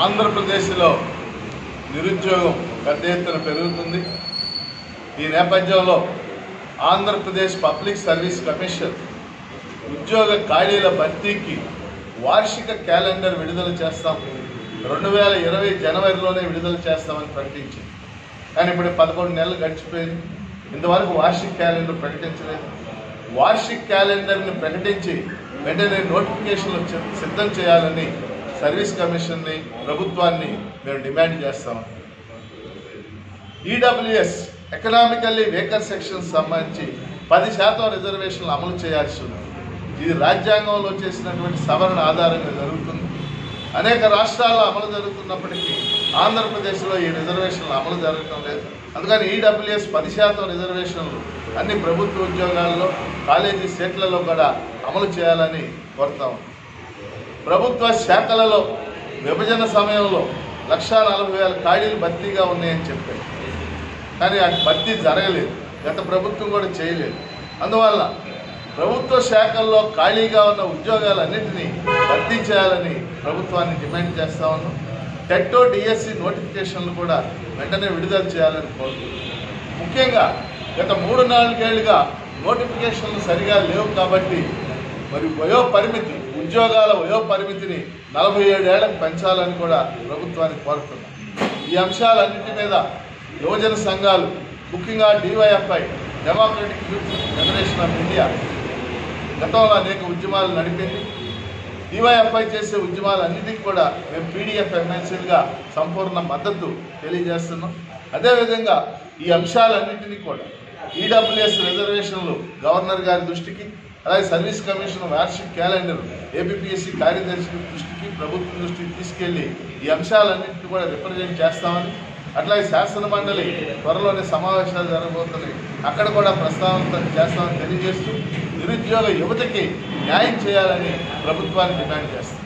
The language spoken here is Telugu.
ఆంధ్రప్రదేశ్లో నిరుద్యోగం పెద్ద ఎత్తున పెరుగుతుంది. ఈ నేపథ్యంలో ఆంధ్రప్రదేశ్ పబ్లిక్ సర్వీస్ కమిషన్ ఉద్యోగ ఖాళీల భర్తీకి వార్షిక క్యాలెండర్ విడుదల చేస్తాం, 2020 జనవరిలోనే విడుదల చేస్తామని ప్రకటించింది. కానీ ఇప్పుడు 11 నెలలు గడిచిపోయింది, ఇంతవరకు వార్షిక క్యాలెండర్ ప్రకటించలేదు. వార్షిక క్యాలెండర్ని ప్రకటించి వెంటనే నోటిఫికేషన్లు సిద్ధం చేయాలని సర్వీస్ కమిషన్ని, ప్రభుత్వాన్ని మేము డిమాండ్ చేస్తాం. ఈడబ్ల్యూఎస్ ఎకనామికల్లీ వేకర్ సెక్షన్స్ సంబంధించి 10% రిజర్వేషన్లు అమలు చేయాల్సి ఉంది. ఇది రాజ్యాంగంలో చేసినటువంటి సవరణ ఆధారంగా జరుగుతుంది. అనేక రాష్ట్రాల్లో అమలు జరుగుతున్నప్పటికీ ఆంధ్రప్రదేశ్లో ఈ రిజర్వేషన్లు అమలు జరగటం లేదు. అందుకని ఈడబ్ల్యూఎస్ 10% రిజర్వేషన్లు అన్ని ప్రభుత్వ ఉద్యోగాల్లో, కాలేజీ సీట్లలో కూడా అమలు చేయాలని కోరుతాం. ప్రభుత్వ శాఖలలో విభజన సమయంలో 1,40,000 ఖాళీలు భర్తీగా ఉన్నాయని చెప్పారు. కానీ అది భర్తీ జరగలేదు, గత ప్రభుత్వం కూడా చేయలేదు. అందువల్ల ప్రభుత్వ శాఖల్లో ఖాళీగా ఉన్న ఉద్యోగాలన్నింటినీ భర్తీ చేయాలని ప్రభుత్వాన్ని డిమాండ్ చేస్తా ఉన్నాం. టెట్, డిఎస్సి నోటిఫికేషన్లు కూడా వెంటనే విడుదల చేయాలని కోరుతున్నాం. ముఖ్యంగా గత 3-4 ఏళ్లుగా నోటిఫికేషన్లు సరిగా లేవు కాబట్టి మరి వయోపరిమితి, ఉద్యోగాల వయోపరిమితిని 47 ఏళ్లకు పెంచాలని కూడా ప్రభుత్వాన్ని కోరుతున్నాం. ఈ అంశాలన్నింటి మీద యువజన సంఘాలు, ముఖ్యంగా DYFI, democratic youth federation of India గతంలో అనేక ఉద్యమాలు నడిపింది. డివైఎఫ్ఐ చేసే ఉద్యమాలన్నిటికీ కూడా మేము పీడీఎఫ్ ఎమ్మెల్సీలుగా సంపూర్ణ మద్దతు తెలియజేస్తున్నాం. అదేవిధంగా ఈ అంశాలన్నింటినీ కూడా ఈడబ్ల్యూఎస్ రిజర్వేషన్లు గవర్నర్ గారి దృష్టికి, అలాగే సర్వీస్ కమిషన్ వార్షిక క్యాలెండర్ ఏపీపీఎస్సీ కార్యదర్శి దృష్టికి, ప్రభుత్వం దృష్టికి తీసుకెళ్లి ఈ అంశాలన్నింటినీ కూడా రిప్రజెంట్ చేస్తామని, అట్లాగే శాసన మండలి త్వరలోనే సమావేశాలు జరగబోతున్నాయి, అక్కడ కూడా ప్రస్తావన చేస్తామని తెలియజేస్తూ నిరుద్యోగ యువతకి న్యాయం చేయాలని ప్రభుత్వాన్ని డిమాండ్ చేస్తాం.